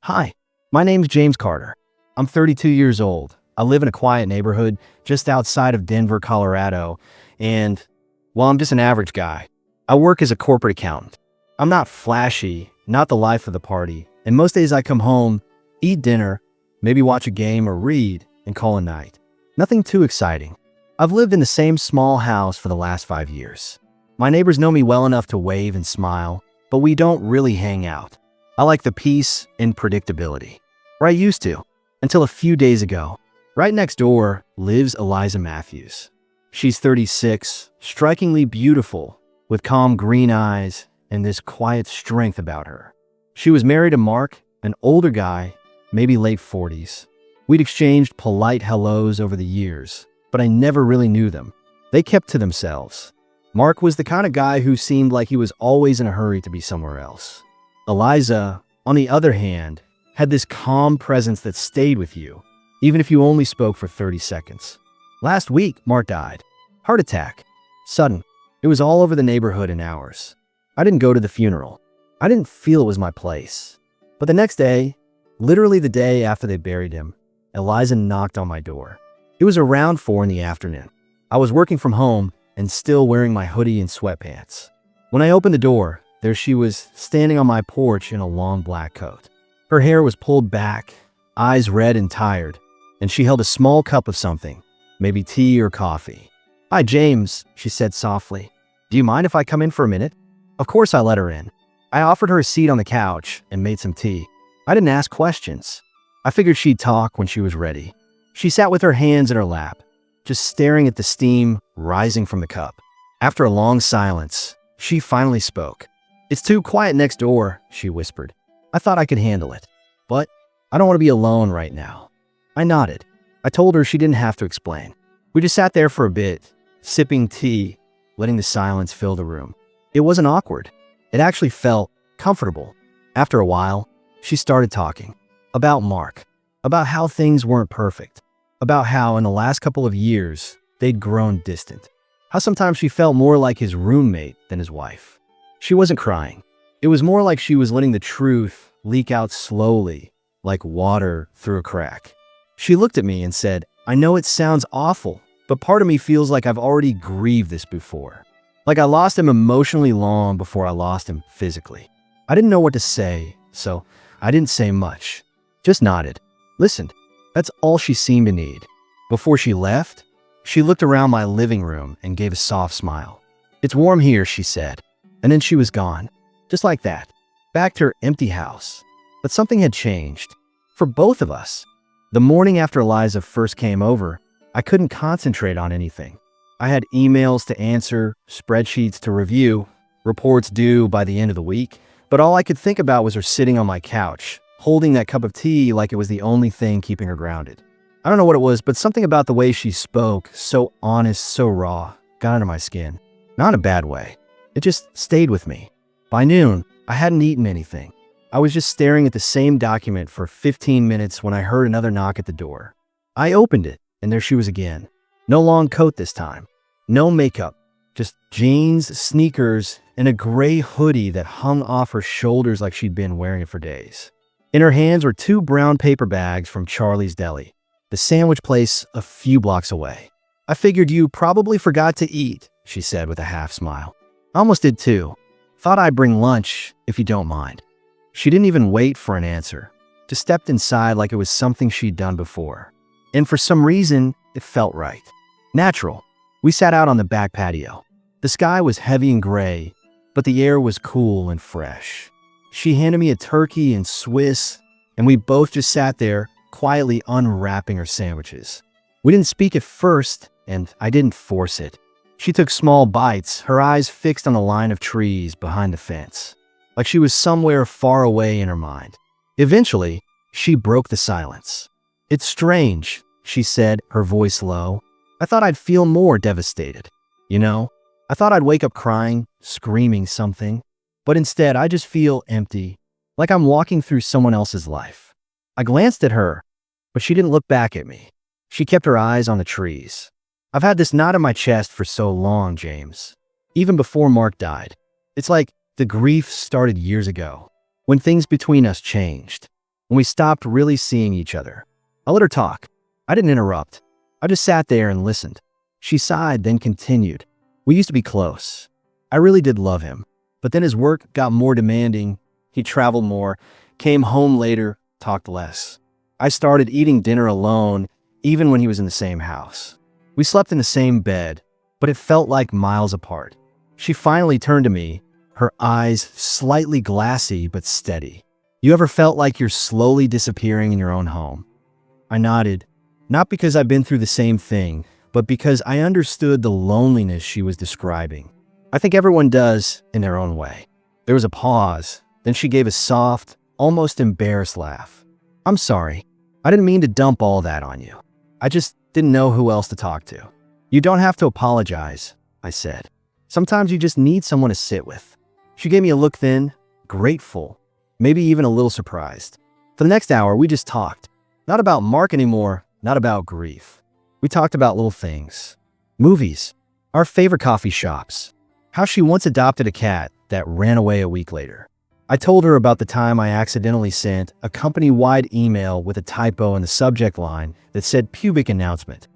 Hi, my name's James Carter. I'm 32 years old. I live in a quiet neighborhood just outside of Denver, Colorado, and, well, I'm just an average guy. I work as a corporate accountant. I'm not flashy, not the life of the party, and most days I come home, eat dinner, maybe watch a game or read, and call a night. Nothing too exciting. I've lived in the same small house for the last 5 years. My neighbors know me well enough to wave and smile, but we don't really hang out. I like the peace and predictability. Or I used to, until a few days ago. Right next door lives Eliza Matthews. She's 36, strikingly beautiful, with calm green eyes and this quiet strength about her. She was married to Mark, an older guy, maybe late 40s. We'd exchanged polite hellos over the years, but I never really knew them. They kept to themselves. Mark was the kind of guy who seemed like he was always in a hurry to be somewhere else. Eliza, on the other hand, had this calm presence that stayed with you, even if you only spoke for 30 seconds. Last week, Mark died. Heart attack. Sudden. It was all over the neighborhood in hours. I didn't go to the funeral. I didn't feel it was my place. But the next day, literally the day after they buried him, Eliza knocked on my door. It was around 4 in the afternoon. I was working from home and still wearing my hoodie and sweatpants. When I opened the door, there she was, standing on my porch in a long black coat. Her hair was pulled back, eyes red and tired, and she held a small cup of something, maybe tea or coffee. "Hi, James," she said softly. "Do you mind if I come in for a minute?" Of course I let her in. I offered her a seat on the couch and made some tea. I didn't ask questions. I figured she'd talk when she was ready. She sat with her hands in her lap, just staring at the steam rising from the cup. After a long silence, she finally spoke. "It's too quiet next door," she whispered. I thought I could handle it, but I don't want to be alone right now. I nodded. I told her she didn't have to explain. We just sat there for a bit, sipping tea, letting the silence fill the room. It wasn't awkward. It actually felt comfortable. After a while, she started talking. About Mark. About how things weren't perfect. About how in the last couple of years, they'd grown distant. How sometimes she felt more like his roommate than his wife. She wasn't crying. It was more like she was letting the truth leak out slowly, like water through a crack. She looked at me and said, "I know it sounds awful, but part of me feels like I've already grieved this before. Like I lost him emotionally long before I lost him physically." I didn't know what to say, so I didn't say much. Just nodded. Listened. That's all she seemed to need. Before she left, she looked around my living room and gave a soft smile. "It's warm here," she said. And then she was gone. Just like that. Back to her empty house. But something had changed. For both of us. The morning after Eliza first came over, I couldn't concentrate on anything. I had emails to answer, spreadsheets to review, reports due by the end of the week, but all I could think about was her sitting on my couch, holding that cup of tea like it was the only thing keeping her grounded. I don't know what it was, but something about the way she spoke, so honest, so raw, got under my skin. Not in a bad way. It just stayed with me. By noon, I hadn't eaten anything. I was just staring at the same document for 15 minutes when I heard another knock at the door. I opened it, and there she was again. No long coat this time. No makeup. Just jeans, sneakers, and a gray hoodie that hung off her shoulders like she'd been wearing it for days. In her hands were 2 brown paper bags from Charlie's Deli, the sandwich place a few blocks away. "I figured you probably forgot to eat," she said with a half smile. I almost did too. Thought I'd bring lunch, if you don't mind. She didn't even wait for an answer. Just stepped inside like it was something she'd done before. And for some reason, it felt right. Natural. We sat out on the back patio. The sky was heavy and gray, but the air was cool and fresh. She handed me a turkey and Swiss, and we both just sat there, quietly unwrapping our sandwiches. We didn't speak at first, and I didn't force it. She took small bites, her eyes fixed on the line of trees behind the fence, like she was somewhere far away in her mind. Eventually, she broke the silence. "It's strange," she said, her voice low. "I thought I'd feel more devastated. You know, I thought I'd wake up crying, screaming something. But instead, I just feel empty, like I'm walking through someone else's life." I glanced at her, but she didn't look back at me. She kept her eyes on the trees. "I've had this knot in my chest for so long, James. Even before Mark died. It's like the grief started years ago, when things between us changed. when we stopped really seeing each other. I let her talk. I didn't interrupt. I just sat there and listened. She sighed, then continued. We used to be close. I really did love him. But then his work got more demanding. He traveled more, came home later, talked less. I started eating dinner alone, even when he was in the same house. We slept in the same bed, but it felt like miles apart. She finally turned to me, her eyes slightly glassy but steady. You ever felt like you're slowly disappearing in your own home? I nodded, not because I've been through the same thing, but because I understood the loneliness she was describing. I think everyone does in their own way. There was a pause, then she gave a soft, almost embarrassed laugh. I'm sorry. I didn't mean to dump all that on you. I just didn't know who else to talk to. You don't have to apologize, I said. Sometimes you just need someone to sit with. She gave me a look then, grateful, maybe even a little surprised. For the next hour, we just talked. Not about Mark anymore, not about grief. We talked about little things. Movies, our favorite coffee shops, how she once adopted a cat that ran away a week later. I told her about the time I accidentally sent a company-wide email with a typo in the subject line that said pubic announcement.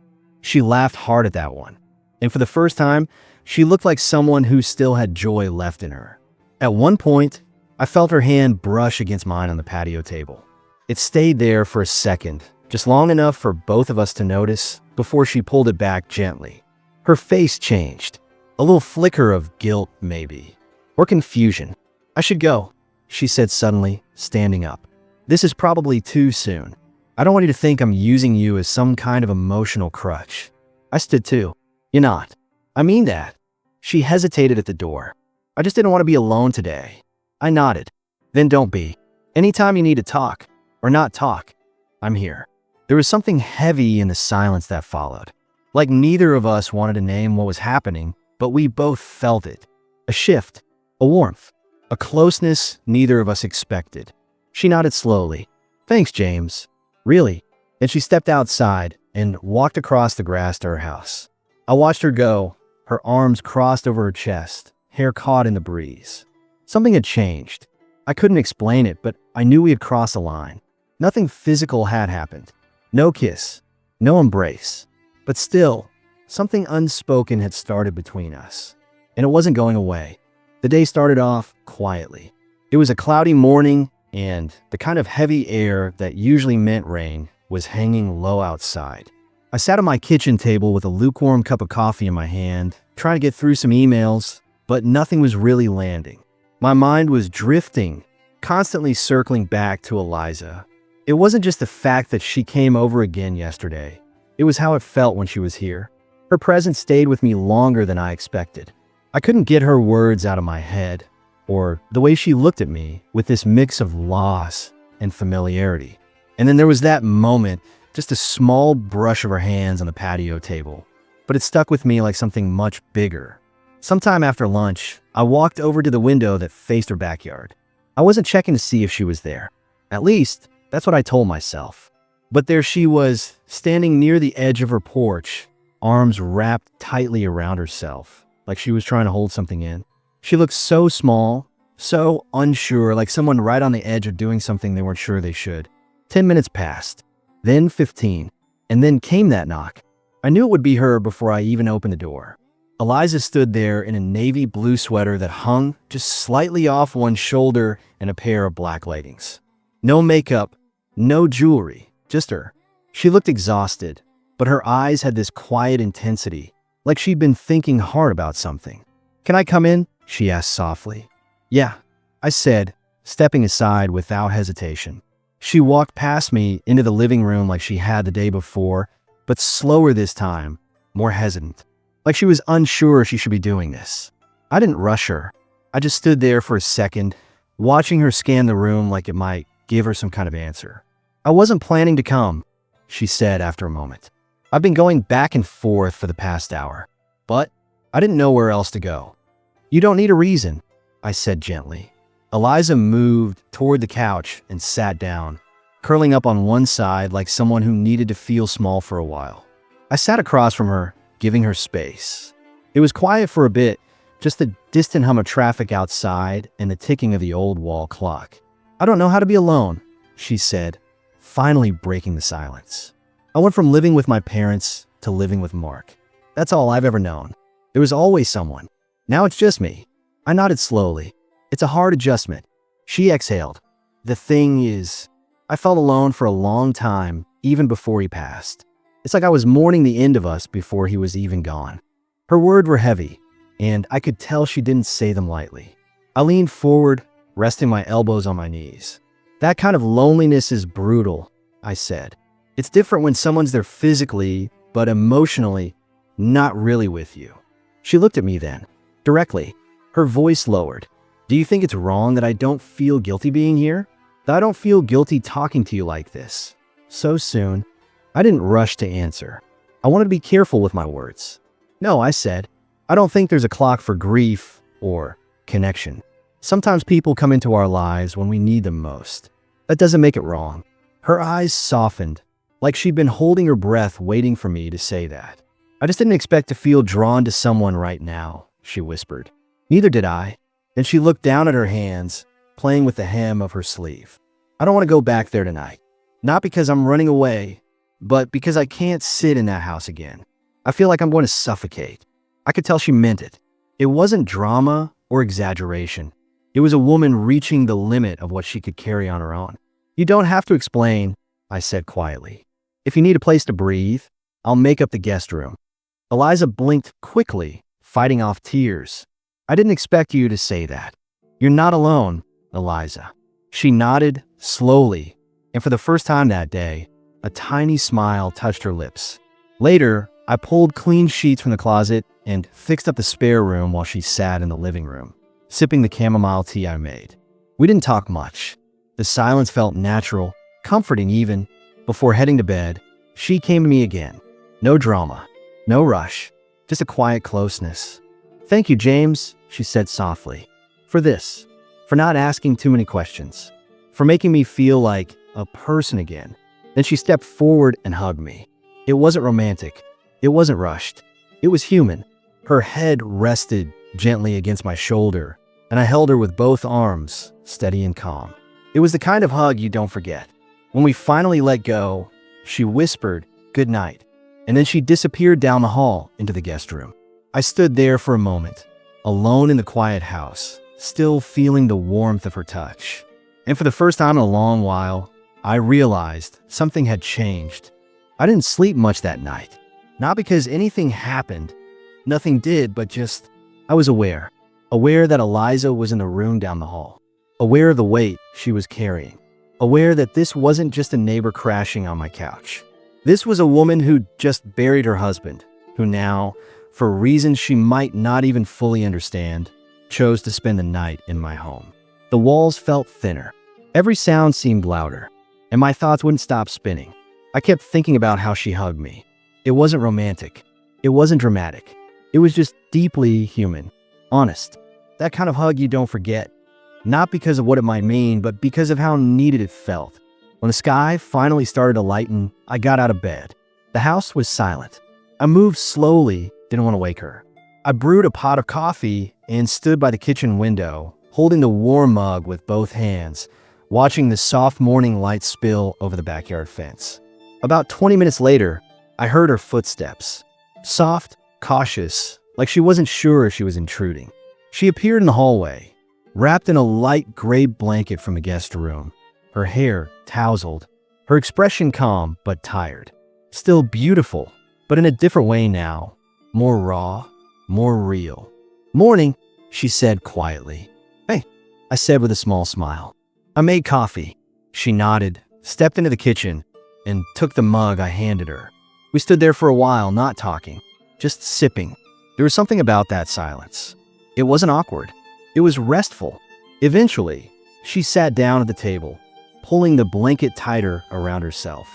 She laughed hard at that one. And for the first time, she looked like someone who still had joy left in her. At one point, I felt her hand brush against mine on the patio table. It stayed there for a second, just long enough for both of us to notice before she pulled it back gently. Her face changed. A little flicker of guilt, maybe. Or confusion. I should go, she said suddenly, standing up. This is probably too soon. I don't want you to think I'm using you as some kind of emotional crutch. I stood too. You're not. I mean that. She hesitated at the door. I just didn't want to be alone today. I nodded. Then don't be. Anytime you need to talk, or not talk, I'm here. There was something heavy in the silence that followed. Like neither of us wanted to name what was happening, but we both felt it. A shift, a warmth, a closeness neither of us expected. She nodded slowly. Thanks, James. Really? And she stepped outside and walked across the grass to her house. I watched her go, her arms crossed over her chest, hair caught in the breeze. Something had changed. I couldn't explain it, but I knew we had crossed a line. Nothing physical had happened. No kiss, no embrace. But still, something unspoken had started between us. And it wasn't going away. The day started off quietly. It was a cloudy morning, and the kind of heavy air that usually meant rain was hanging low outside. I sat at my kitchen table with a lukewarm cup of coffee in my hand, trying to get through some emails, but nothing was really landing. My mind was drifting, constantly circling back to Eliza. It wasn't just the fact that she came over again yesterday. It was how it felt when she was here. Her presence stayed with me longer than I expected. I couldn't get her words out of my head, or the way she looked at me with this mix of loss and familiarity. And then there was that moment, just a small brush of her hands on the patio table. But it stuck with me like something much bigger. Sometime after lunch, I walked over to the window that faced her backyard. I wasn't checking to see if she was there. At least, that's what I told myself. But there she was, standing near the edge of her porch, arms wrapped tightly around herself, like she was trying to hold something in. She looked so small, so unsure, like someone right on the edge of doing something they weren't sure they should. 10 minutes passed, then 15, and then came that knock. I knew it would be her before I even opened the door. Eliza stood there in a navy blue sweater that hung just slightly off one shoulder and a pair of black leggings. No makeup, no jewelry, just her. She looked exhausted, but her eyes had this quiet intensity, like she'd been thinking hard about something. "Can I come in?" she asked softly. "Yeah," I said, stepping aside without hesitation. She walked past me into the living room like she had the day before, but slower this time, more hesitant, like she was unsure she should be doing this. I didn't rush her. I just stood there for a second, watching her scan the room like it might give her some kind of answer. "I wasn't planning to come," she said after a moment. "I've been going back and forth for the past hour, but I didn't know where else to go." "You don't need a reason," I said gently. Eliza moved toward the couch and sat down, curling up on one side like someone who needed to feel small for a while. I sat across from her, giving her space. It was quiet for a bit, just the distant hum of traffic outside and the ticking of the old wall clock. "I don't know how to be alone," she said, finally breaking the silence. I went from living with my parents to living with Mark. That's all I've ever known. There was always someone. Now it's just me. I nodded slowly. It's a hard adjustment. She exhaled. The thing is, I felt alone for a long time, even before he passed. It's like I was mourning the end of us before he was even gone. Her words were heavy, and I could tell she didn't say them lightly. I leaned forward, resting my elbows on my knees. That kind of loneliness is brutal, I said. It's different when someone's there physically, but emotionally, not really with you. She looked at me then, directly. Her voice lowered. Do you think it's wrong that I don't feel guilty being here? That I don't feel guilty talking to you like this? So soon? I didn't rush to answer. I wanted to be careful with my words. No, I said. I don't think there's a clock for grief or connection. Sometimes people come into our lives when we need them most. That doesn't make it wrong. Her eyes softened, like she'd been holding her breath waiting for me to say that. I just didn't expect to feel drawn to someone right now, she whispered. Neither did I. Then she looked down at her hands, playing with the hem of her sleeve. I don't want to go back there tonight. Not because I'm running away, but because I can't sit in that house again. I feel like I'm going to suffocate. I could tell she meant it. It wasn't drama or exaggeration. It was a woman reaching the limit of what she could carry on her own. You don't have to explain, I said quietly. If you need a place to breathe, I'll make up the guest room. Eliza blinked quickly, fighting off tears. I didn't expect you to say that. You're not alone, Eliza. She nodded slowly, and for the first time that day, a tiny smile touched her lips. Later, I pulled clean sheets from the closet and fixed up the spare room while she sat in the living room, sipping the chamomile tea I made. We didn't talk much. The silence felt natural, comforting even. Before heading to bed, she came to me again. No drama, no rush, just a quiet closeness. Thank you, James, she said softly, for this, for not asking too many questions, for making me feel like a person again. Then she stepped forward and hugged me. It wasn't romantic. It wasn't rushed. It was human. Her head rested gently against my shoulder, and I held her with both arms, steady and calm. It was the kind of hug you don't forget. When we finally let go, she whispered, "Good night," and then she disappeared down the hall into the guest room. I stood there for a moment, alone in the quiet house, still feeling the warmth of her touch. And for the first time in a long while, I realized something had changed. I didn't sleep much that night. Not because anything happened. Nothing did, but just, I was aware. Aware that Eliza was in the room down the hall. Aware of the weight she was carrying. Aware that this wasn't just a neighbor crashing on my couch. This was a woman who just buried her husband, who now, for reasons she might not even fully understand, chose to spend the night in my home. The walls felt thinner. Every sound seemed louder, and my thoughts wouldn't stop spinning. I kept thinking about how she hugged me. It wasn't romantic. It wasn't dramatic. It was just deeply human, honest. That kind of hug you don't forget. Not because of what it might mean, but because of how needed it felt. When the sky finally started to lighten, I got out of bed. The house was silent. I moved slowly, didn't want to wake her. I brewed a pot of coffee and stood by the kitchen window, holding the warm mug with both hands, watching the soft morning light spill over the backyard fence. About 20 minutes later, I heard her footsteps. Soft, cautious, like she wasn't sure she was intruding. She appeared in the hallway, wrapped in a light gray blanket from the guest room, her hair tousled, her expression calm but tired. Still beautiful, but in a different way now, more raw, more real. "Morning," she said quietly. "Hey," I said with a small smile. "I made coffee." She nodded, stepped into the kitchen, and took the mug I handed her. We stood there for a while, not talking, just sipping. There was something about that silence. It wasn't awkward. It was restful. Eventually, she sat down at the table, pulling the blanket tighter around herself.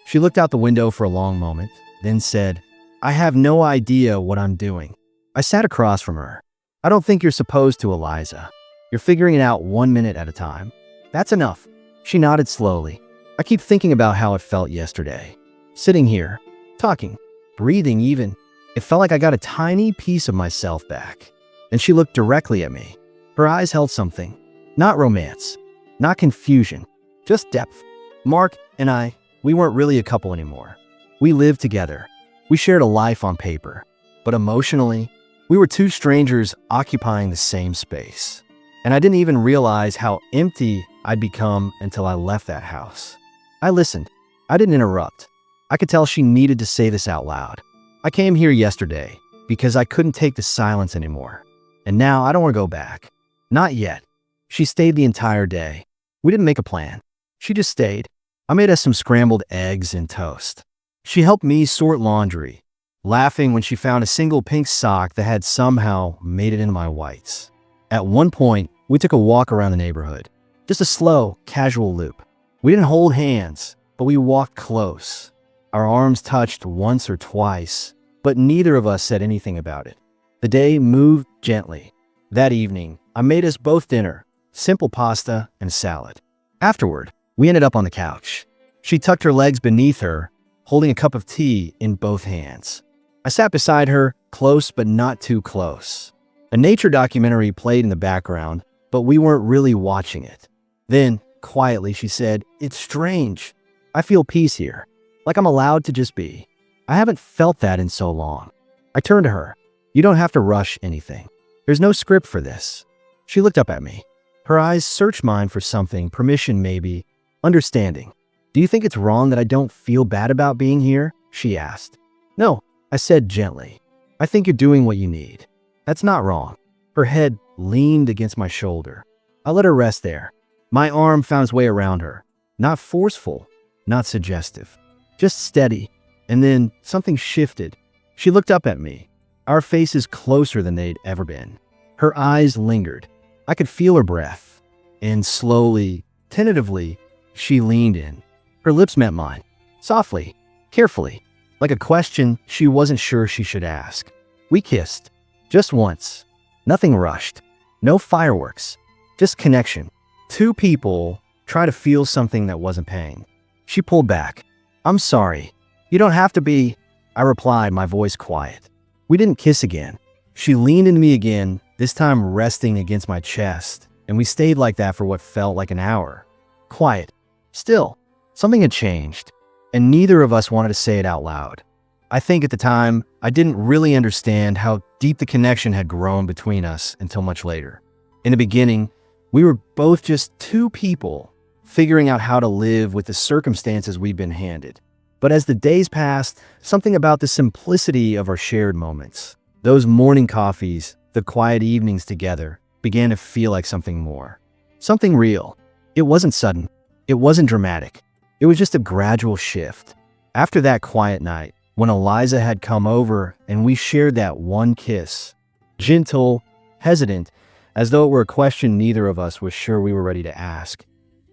She looked out the window for a long moment, then said, "I have no idea what I'm doing." I sat across from her. "I don't think you're supposed to, Eliza. You're figuring it out 1 minute at a time. That's enough." She nodded slowly. I keep thinking about how it felt yesterday. Sitting here, talking, breathing even. It felt like I got a tiny piece of myself back. And she looked directly at me. Her eyes held something. Not romance, not confusion, just depth. Mark and I, we weren't really a couple anymore. We lived together. We shared a life on paper. But emotionally, we were two strangers occupying the same space. And I didn't even realize how empty I'd become until I left that house. I listened. I didn't interrupt. I could tell she needed to say this out loud. I came here yesterday because I couldn't take the silence anymore. And now I don't want to go back. Not yet. She stayed the entire day. We didn't make a plan. She just stayed. I made us some scrambled eggs and toast. She helped me sort laundry, laughing when she found a single pink sock that had somehow made it into my whites. At one point, we took a walk around the neighborhood. Just a slow, casual loop. We didn't hold hands, but we walked close. Our arms touched once or twice, but neither of us said anything about it. The day moved gently. That evening, I made us both dinner, simple pasta and salad. Afterward, we ended up on the couch. She tucked her legs beneath her, holding a cup of tea in both hands. I sat beside her, close but not too close. A nature documentary played in the background, but we weren't really watching it. Then, quietly, she said, "It's strange. I feel peace here, like I'm allowed to just be. I haven't felt that in so long." I turned to her. "You don't have to rush anything. There's no script for this." She looked up at me. Her eyes searched mine for something, permission maybe, understanding. "Do you think it's wrong that I don't feel bad about being here?" she asked. "No," I said gently. "I think you're doing what you need. That's not wrong." Her head leaned against my shoulder. I let her rest there. My arm found its way around her. Not forceful, not suggestive, just steady. And then something shifted. She looked up at me, our faces closer than they'd ever been. Her eyes lingered. I could feel her breath. And slowly, tentatively, she leaned in. Her lips met mine, softly, carefully, like a question she wasn't sure she should ask. We kissed, just once. Nothing rushed, no fireworks, just connection. Two people try to feel something that wasn't pain. She pulled back. "I'm sorry. You don't have to be," I replied, my voice quiet. We didn't kiss again. She leaned into me again, this time resting against my chest, and we stayed like that for what felt like an hour. Quiet. Still, something had changed, and neither of us wanted to say it out loud. I think at the time, I didn't really understand how deep the connection had grown between us until much later. In the beginning, we were both just two people figuring out how to live with the circumstances we'd been handed. But as the days passed, something about the simplicity of our shared moments, those morning coffees, the quiet evenings together, began to feel like something more. Something real. It wasn't sudden. It wasn't dramatic. It was just a gradual shift. After that quiet night, when Eliza had come over and we shared that one kiss, gentle, hesitant, as though it were a question neither of us was sure we were ready to ask,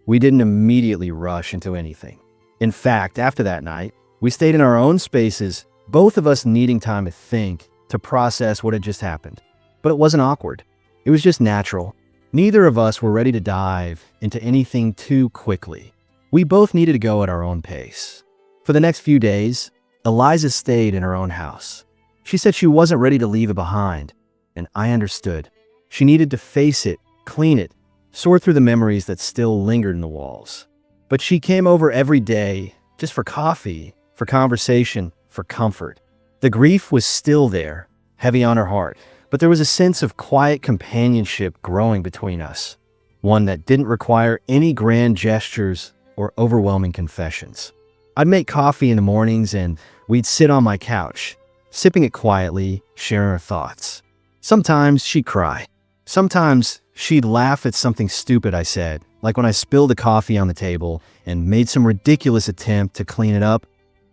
we didn't immediately rush into anything. In fact, after that night, we stayed in our own spaces, both of us needing time to think, to process what had just happened. But it wasn't awkward. It was just natural. Neither of us were ready to dive into anything too quickly. We both needed to go at our own pace. For the next few days, Eliza stayed in her own house. She said she wasn't ready to leave it behind, and I understood. She needed to face it, clean it, sort through the memories that still lingered in the walls. But she came over every day, just for coffee, for conversation, for comfort. The grief was still there, heavy on her heart, but there was a sense of quiet companionship growing between us, one that didn't require any grand gestures or overwhelming confessions. I'd make coffee in the mornings and we'd sit on my couch, sipping it quietly, sharing our thoughts. Sometimes she'd cry. Sometimes she'd laugh at something stupid I said, like when I spilled the coffee on the table and made some ridiculous attempt to clean it up,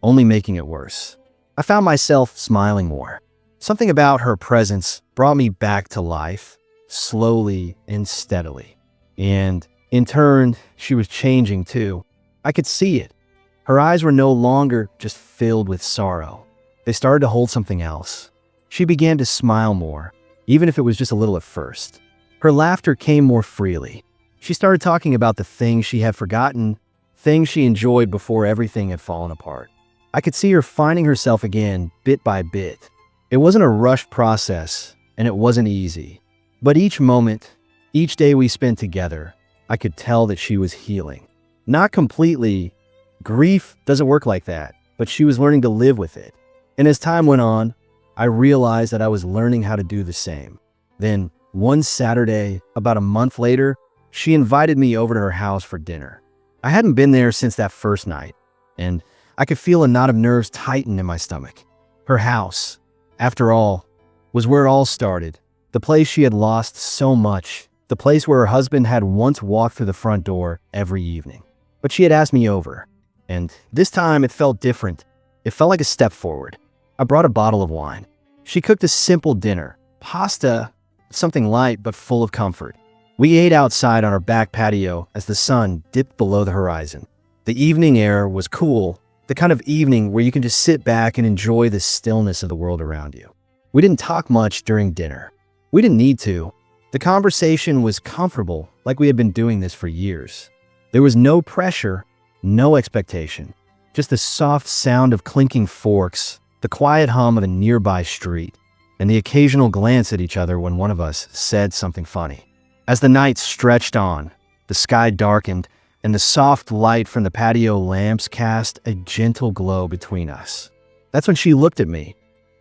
only making it worse. I found myself smiling more. Something about her presence brought me back to life, slowly and steadily. And in turn, she was changing too. I could see it. Her eyes were no longer just filled with sorrow. They started to hold something else. She began to smile more, even if it was just a little at first. Her laughter came more freely. She started talking about the things she had forgotten, things she enjoyed before everything had fallen apart. I could see her finding herself again, bit by bit. It wasn't a rushed process, and it wasn't easy. But each moment, each day we spent together, I could tell that she was healing. Not completely. Grief doesn't work like that, but she was learning to live with it. And as time went on, I realized that I was learning how to do the same. Then, one Saturday, about a month later, she invited me over to her house for dinner. I hadn't been there since that first night, and I could feel a knot of nerves tighten in my stomach. Her house, after all, was where it all started. The place she had lost so much. The place where her husband had once walked through the front door every evening. But she had asked me over, and this time it felt different. It felt like a step forward. I brought a bottle of wine. She cooked a simple dinner, pasta, something light but full of comfort. We ate outside on our back patio as the sun dipped below the horizon. The evening air was cool, the kind of evening where you can just sit back and enjoy the stillness of the world around you. We didn't talk much during dinner. We didn't need to. The conversation was comfortable, like we had been doing this for years. There was no pressure, no expectation, just the soft sound of clinking forks, the quiet hum of a nearby street, and the occasional glance at each other when one of us said something funny. As the night stretched on, the sky darkened, and the soft light from the patio lamps cast a gentle glow between us. That's when she looked at me,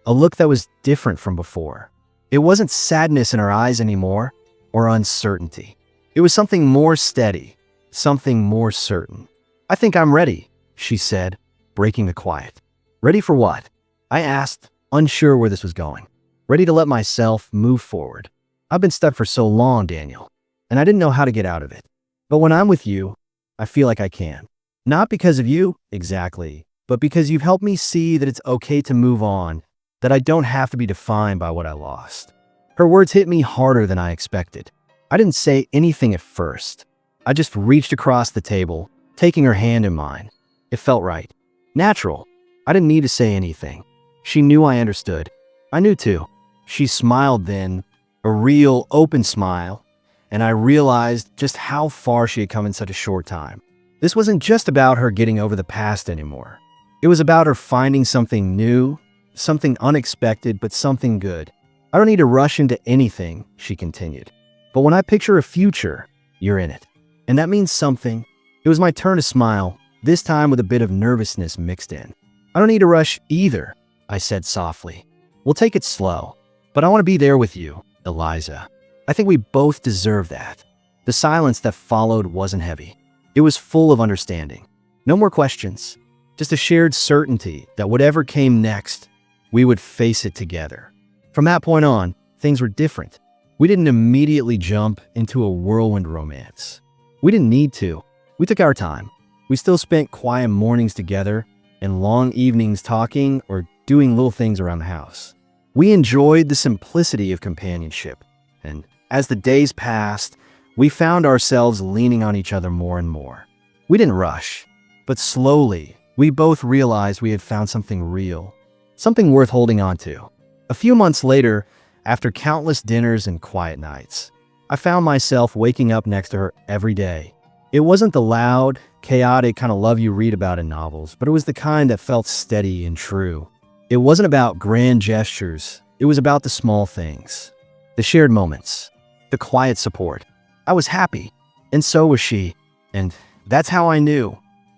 a look that was different from before. It wasn't sadness in her eyes anymore, or uncertainty. It was something more steady, something more certain. "I think I'm ready," she said, breaking the quiet. "Ready for what?" I asked, unsure where this was going. "Ready to let myself move forward. I've been stuck for so long, Daniel, and I didn't know how to get out of it. But when I'm with you, I feel like I can. Not because of you, exactly, but because you've helped me see that it's okay to move on, that I don't have to be defined by what I lost." Her words hit me harder than I expected. I didn't say anything at first. I just reached across the table, taking her hand in mine. It felt right. Natural. I didn't need to say anything. She knew I understood. I knew too. She smiled then, a real, open smile, and I realized just how far she had come in such a short time. This wasn't just about her getting over the past anymore. It was about her finding something new, something unexpected, but something good. "I don't need to rush into anything," she continued. "But when I picture a future, you're in it. And that means something." It was my turn to smile, this time with a bit of nervousness mixed in. "I don't need to rush either," I said softly. "We'll take it slow. But I want to be there with you, Eliza. I think we both deserve that." The silence that followed wasn't heavy. It was full of understanding. No more questions. Just a shared certainty that whatever came next, we would face it together. From that point on, things were different. We didn't immediately jump into a whirlwind romance. We didn't need to. We took our time. We still spent quiet mornings together and long evenings talking or doing little things around the house. We enjoyed the simplicity of companionship, and as the days passed, we found ourselves leaning on each other more and more. We didn't rush, but slowly, we both realized we had found something real, something worth holding on to. A few months later, after countless dinners and quiet nights, I found myself waking up next to her every day. It wasn't the loud, chaotic kind of love you read about in novels, but it was the kind that felt steady and true. It wasn't about grand gestures. It was about the small things, the shared moments, the quiet support. I was happy, and so was she. And that's how I knew.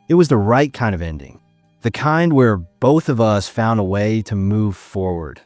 It was the right kind of ending. The kind where both of us found a way to move forward.